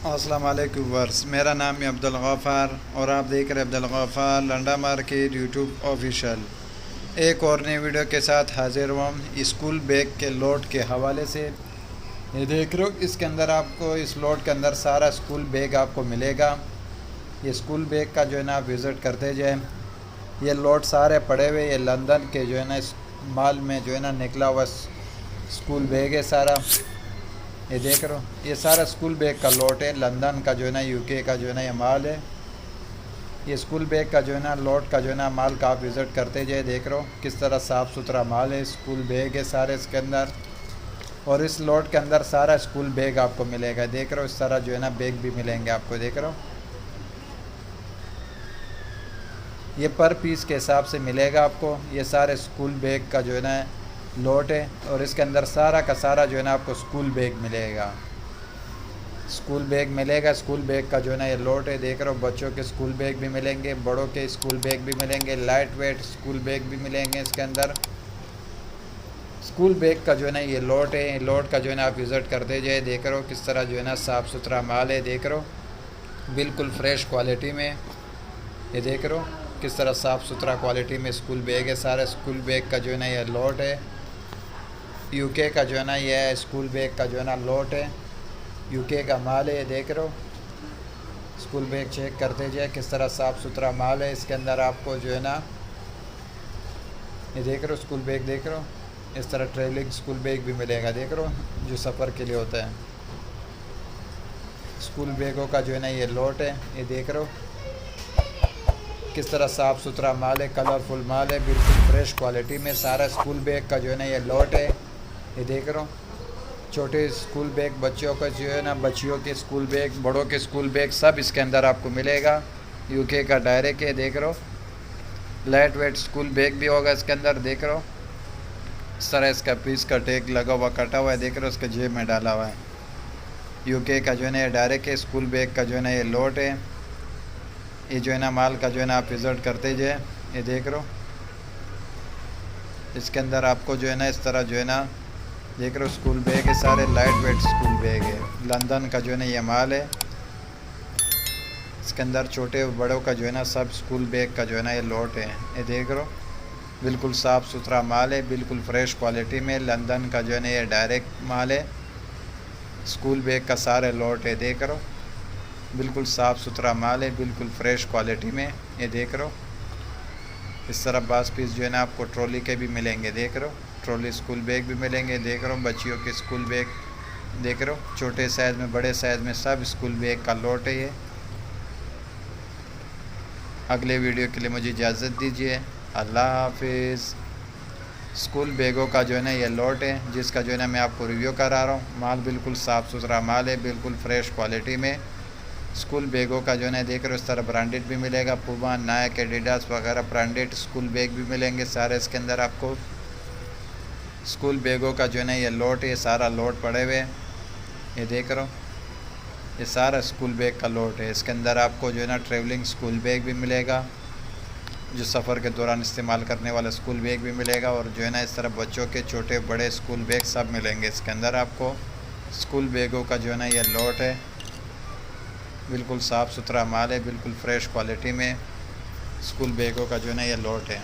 अस्सलाम वालेकुम वर्स, मेरा नाम है अब्दुल गफ़ार और आप देख रहे हैं Abdul Gaffar Landa market YouTube official. एक और नई वीडियो के साथ हाजिर हुआ स्कूल बैग के लोड के हवाले से। ये देख रहे हो, इसके अंदर आपको इस लोड के अंदर सारा स्कूल बैग आपको मिलेगा। ये स्कूल बैग का जो है ना आप विज़िट करते जाए। ये लोड सारे पड़े हुए, ये लंदन के जो है ना इस माल में जो है ना निकला हुआ स्कूल बैग है सारा। ये देख रहे हो, ये सारा स्कूल बैग का लोट है। लंदन का जो है ना यूके का जो है ना ये माल है। ये स्कूल बैग का जो है ना लोट का जो है ना माल का आप विज़िट करते जाए। देख रहे हो किस तरह साफ़ सुथरा माल है। स्कूल बैग है सारे इसके अंदर, और इस लोट के अंदर सारा स्कूल बैग आपको मिलेगा। देख रहे हो इस तरह जो है ना बैग भी मिलेंगे आपको। देख रहे हो ये पर पीस के हिसाब से मिलेगा आपको। ये सारे स्कूल बैग का जो है ना लोट है, और इसके अंदर सारा का सारा जो है ना आपको स्कूल बैग मिलेगा। स्कूल बैग मिलेगा, स्कूल बैग का जो है ना ये लोट है। देख रहे हो बच्चों के स्कूल बैग भी मिलेंगे, बड़ों के स्कूल बैग भी मिलेंगे, लाइट वेट स्कूल बैग भी मिलेंगे इसके अंदर। स्कूल बैग का जो है ना ये लोट है। लोट का जो है ना आप विज़िट करते जाए। देख रहे हो किस तरह जो है ना साफ़ सुथरा माल है। देख रहे हो बिल्कुल फ्रेश क्वालिटी में। ये देख रहे हो किस तरह साफ़ सुथरा क्वालिटी में स्कूल बैग है सारा। स्कूल बैग का जो है ना ये लोट है। यूके का जो है ना ये स्कूल बैग का जो है ना लोट है, यूके का माल है। देख रहे हो स्कूल बैग चेक करते जाए किस तरह साफ़ सुथरा माल है। इसके अंदर आपको जो है ना ये देख रहे हो स्कूल बैग। देख रहे हो इस तरह ट्रेवलिंग स्कूल बैग भी मिलेगा। देख रहे हो जो सफ़र के लिए होता है। स्कूल बैगों का जो है ना ये लोट है। ये देख रहे हो किस तरह साफ़ सुथरा माल है, कलरफुल माल है, बिल्कुल फ्रेश क्वालिटी में सारा स्कूल बैग का जो है ना ये लोट है। ये देख रहे हो छोटे स्कूल बैग बच्चों का जो है ना, बच्चियों के स्कूल बैग, बड़ों के स्कूल बैग सब इसके अंदर आपको मिलेगा। यूके का डायरेक्ट है। देख रहे हो लाइट वेट स्कूल बैग भी होगा इसके अंदर। देख रहे हो इस तरह इसका पीस का टैग लगा हुआ कटा हुआ है। देख रहे हो उसके जेब में डाला हुआ है। यूके का जो है ना ये डायरेक्ट है। स्कूल बैग का जो है ना ये लोट है। ये जो है ना माल का जो है ना आप विज़िट करते जाए। ये देख रहे हो इसके अंदर आपको जो है ना इस तरह जो है ना देख रहे हो स्कूल बैग है सारे, लाइट वेट स्कूल बैग है। लंदन का जो है ना ये माल है। इसके अंदर छोटे बड़ों का जो है ना सब स्कूल बैग का जो है ना ये लोट है। ये देख रहे हो बिल्कुल साफ़ सुथरा माल है, बिल्कुल फ्रेश क्वालिटी में। लंदन का जो है ना ये डायरेक्ट माल है। स्कूल बैग का सारे लोट है। देख रहे हो बिल्कुल साफ़ सुथरा माल है, बिल्कुल फ्रेश क्वालिटी में। ये देख रहे हो इस तरह बास पीस जो है ना आपको ट्रॉली के भी मिलेंगे। देख रहे हो ट्रॉली स्कूल बैग भी मिलेंगे। देख रहे हो बच्चियों के स्कूल बैग। देख रहे हो छोटे साइज़ में, बड़े साइज़ में सब स्कूल बैग का लोट है ये। अगले वीडियो के लिए मुझे इजाज़त दीजिए। अल्लाह हाफिज़। स्कूल बैगों का जो है ना ये लोट है जिसका जो है ना मैं आपको रिव्यू करा रहा हूँ। माल बिल्कुल साफ़ सुथरा माल है, बिल्कुल फ्रेश क्वालिटी में। स्कूल बैगों का जो है ना देख रहे हो इस तरह ब्रांडेड भी मिलेगा। पुमा, नाइक, एडिडास वगैरह ब्रांडेड स्कूल बैग भी मिलेंगे सारे इसके अंदर आपको। स्कूल बैगों का जो है ना ये लोट है, ये सारा लोट पड़े हुए। ये देख रहे हो ये सारा स्कूल बैग का लोट है। इसके अंदर आपको जो है ना ट्रेवलिंग स्कूल बैग भी मिलेगा, जो सफ़र के दौरान इस्तेमाल करने वाला स्कूल बैग भी मिलेगा, और जो है ना इस तरह बच्चों के छोटे बड़े स्कूल बैग सब मिलेंगे इसके अंदर आपको। स्कूल बैगों का जो है ना ये लोट है, बिल्कुल साफ़ सुथरा माल है, बिल्कुल फ्रेश क्वालिटी में। स्कूल बैगों का जो है ना ये लोट है।